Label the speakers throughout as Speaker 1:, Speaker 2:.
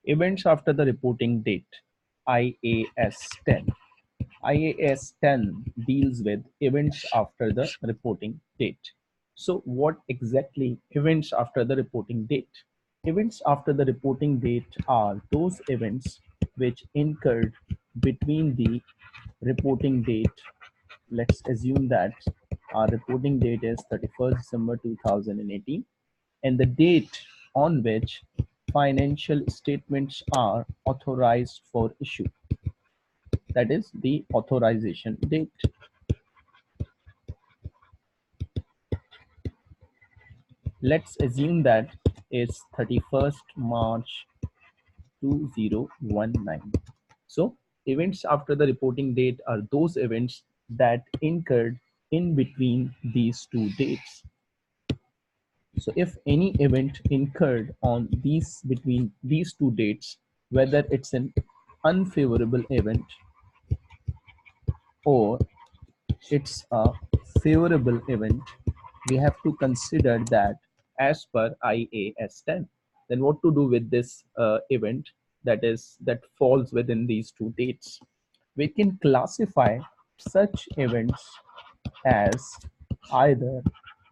Speaker 1: Events after the reporting date, IAS 10. IAS 10 deals with events after the reporting date. So what exactly events after the reporting date? Events after the reporting date are those events which incurred between the reporting date. Let's assume that our reporting date is 31st December 2018 and the date on which financial statements are authorized for issue. That is the authorization date. Let's assume that it's 31st March 2019. So events after the reporting date are those events that incurred in between these two dates. So if any event incurred on these between these two dates, whether it's an unfavorable event or it's a favorable event, we have to consider that as per IAS 10. Then what to do with this event that falls within these two dates? We can classify such events as either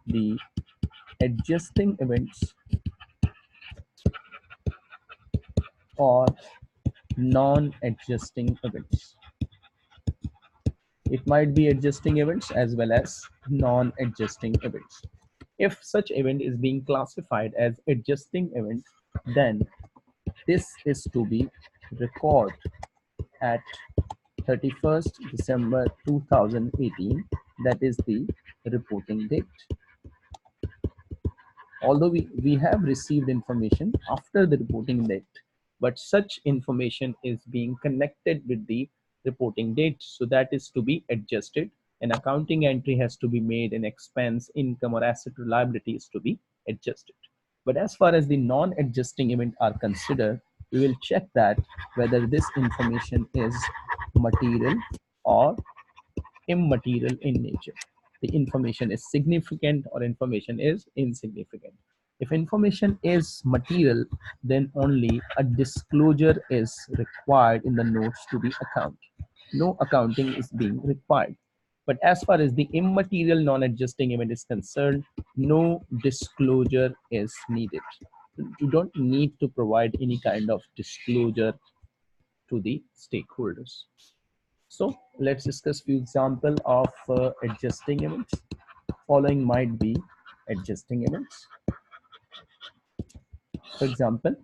Speaker 1: the adjusting events or non-adjusting events. It might be adjusting events as well as non-adjusting events. If such event is being classified as adjusting event, then this is to be recorded at 31st December 2018. That is the reporting date. Although we have received information after the reporting date, but such information is being connected with the reporting date, so that is to be adjusted. An accounting entry has to be made, an expense, income or asset or liability is to be adjusted. But as far as the non-adjusting event are considered, we will check that whether this information is material or immaterial in nature. The information is significant or information is insignificant. If information is material, then only a disclosure is required in the notes to the account. No accounting is being required. But as far as the immaterial non-adjusting event is concerned, no disclosure is needed. You don't need to provide any kind of disclosure to the stakeholders. So let's discuss few example of adjusting events. Following might be adjusting events. For example,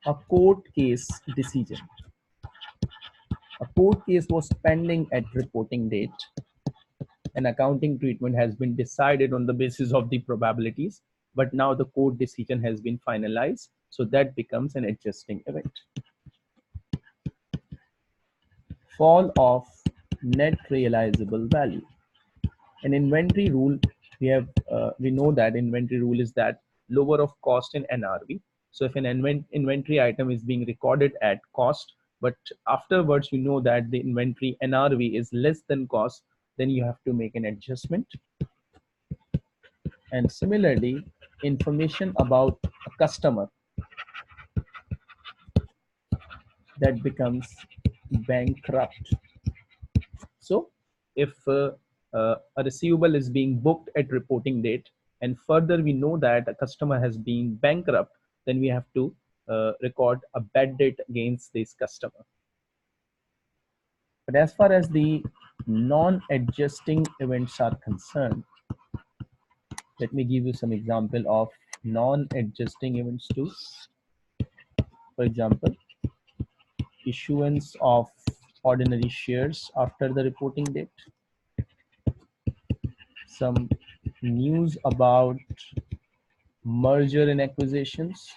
Speaker 1: a court case decision. A court case was pending at reporting date. An accounting treatment has been decided on the basis of the probabilities, but now the court decision has been finalized, so that becomes an adjusting event. Fall of net realizable value. An inventory rule, we know that inventory rule is that lower of cost in NRV. So if an inventory item is being recorded at cost, but afterwards you know that the inventory NRV is less than cost, then you have to make an adjustment. And similarly, information about a customer, that becomes bankrupt. So if a receivable is being booked at reporting date and further we know that a customer has been bankrupt, then we have to record a bad debt against this customer. But as far as the non-adjusting events are concerned, let me give you some example of non-adjusting events too. For example, issuance of ordinary shares after the reporting date, some news about merger and acquisitions,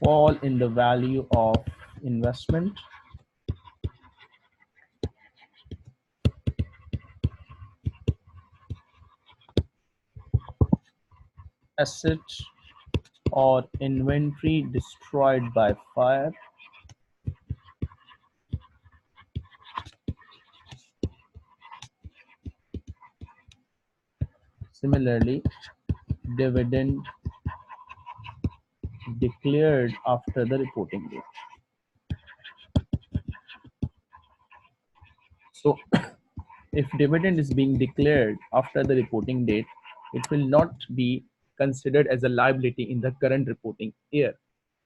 Speaker 1: fall in the value of investment, asset or inventory destroyed by fire, Similarly, dividend declared after the reporting date. So if dividend is being declared after the reporting date, it will not be considered as a liability in the current reporting year.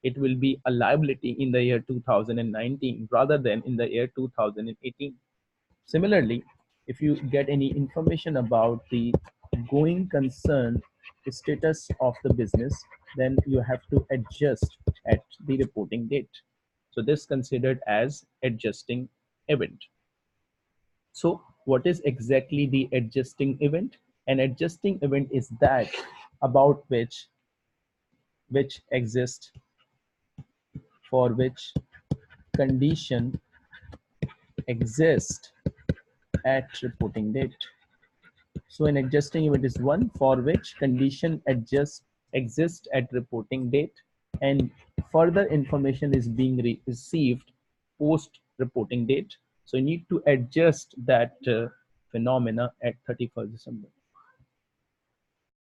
Speaker 1: It will be a liability in the year 2019 rather than in the year 2018. Similarly, if you get any information about the going concern status of the business, then you have to adjust at the reporting date. So this is considered as adjusting event. So what is exactly the adjusting event? An adjusting event is that about which exists, for which condition exists at reporting date. So an adjusting event is one for which condition exists at reporting date and further information is being received post reporting date. So you need to adjust that phenomena at 31st December.